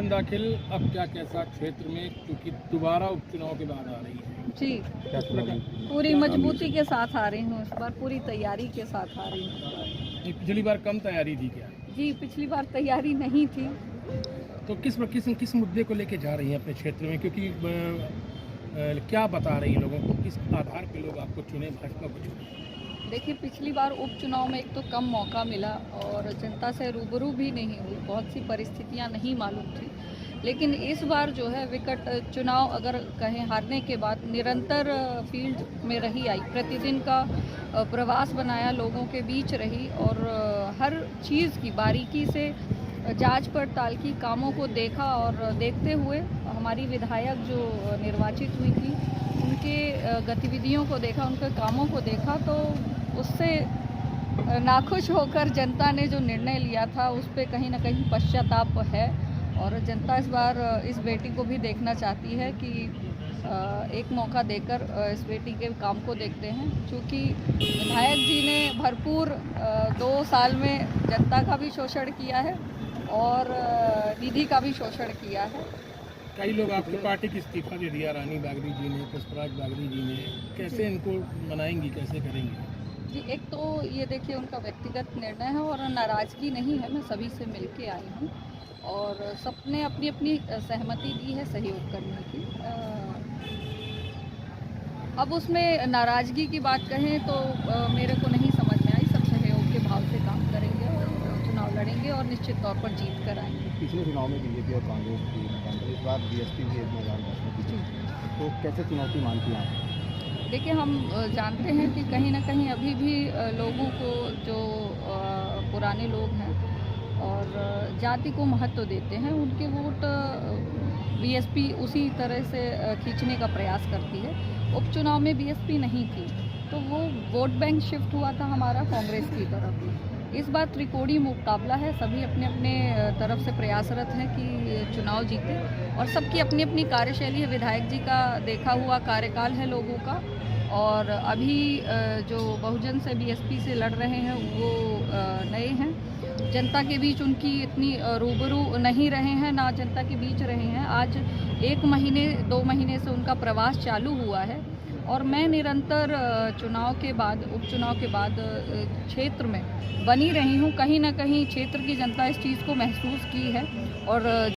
दाखिल अब क्या कैसा क्षेत्र में, क्योंकि दोबारा उपचुनाव के बाद आ रही है जी, पूरी मजबूती के साथ आ रही हूँ इस बार, पूरी तैयारी के साथ आ रही हूँ। पिछली बार कम तैयारी थी क्या? जी, पिछली बार तैयारी नहीं थी। तो किस मुद्दे को लेके जा रही हैं अपने क्षेत्र में, क्योंकि क्या बता रही हैं लोगों को, किस आधार पे लोग आपको चुने, भाजपा को चुने? देखिए, पिछली बार उपचुनाव में एक तो कम मौका मिला और जनता से रूबरू भी नहीं हुई, बहुत सी परिस्थितियां नहीं मालूम थी। लेकिन इस बार जो है विकट चुनाव, अगर कहें हारने के बाद निरंतर फील्ड में रही आई, प्रतिदिन का प्रवास बनाया, लोगों के बीच रही और हर चीज़ की बारीकी से जांच पड़ताल की, कामों को देखा और देखते हुए हमारी विधायक जो निर्वाचित हुई थी उनके गतिविधियों को देखा, उनके कामों को देखा, तो उससे नाखुश होकर जनता ने जो निर्णय लिया था उस पर कहीं ना कहीं पश्चाताप है। और जनता इस बार इस बेटी को भी देखना चाहती है कि एक मौका देकर इस बेटी के काम को देखते हैं, क्योंकि विधायक जी ने भरपूर 2 साल में जनता का भी शोषण किया है और निधि का भी शोषण किया है। कई लोग आपकी पार्टी की इस्तीफा दे दिया, रानी बागरी जी ने, पुष्पराज बागरी जी ने, कैसे इनको मनाएंगी, कैसे करेंगी? जी, एक तो ये देखिए उनका व्यक्तिगत निर्णय है और नाराज़गी नहीं है, मैं सभी से मिल के आई हूँ और सबने अपनी अपनी सहमति दी है सहयोग करने की। अब उसमें नाराज़गी की बात कहें तो मेरे को नहीं समझ में आई। सब सहयोग के भाव से काम करेंगे और चुनाव लड़ेंगे और निश्चित तौर पर जीत कर आएंगे। पिछले चुनाव में बीजेपी और कांग्रेस की, इस बार बीएसपी भी एक मैदान में, तो कैसे चुनौती मानती हैं आप? देखिए, हम जानते हैं कि कहीं ना कहीं अभी भी लोगों को, जो पुराने लोग हैं और जाति को महत्व देते हैं, उनके वोट बीएसपी उसी तरह से खींचने का प्रयास करती है। उपचुनाव में बीएसपी नहीं थी तो वो वोट बैंक शिफ्ट हुआ था हमारा कांग्रेस की तरफ। इस बार त्रिकोणीय मुकाबला है, सभी अपने अपने तरफ से प्रयासरत हैं कि चुनाव जीते और सबकी अपनी अपनी कार्यशैली है। विधायक जी का देखा हुआ कार्यकाल है लोगों का, और अभी जो बहुजन से बीएसपी से लड़ रहे हैं वो नए हैं, जनता के बीच उनकी इतनी रूबरू नहीं रहे हैं, ना जनता के बीच रहे हैं। आज 1 महीने 2 महीने से उनका प्रवास चालू हुआ है और मैं निरंतर चुनाव के बाद, उपचुनाव के बाद क्षेत्र में बनी रही हूँ। कहीं ना कहीं क्षेत्र की जनता इस चीज़ को महसूस की है और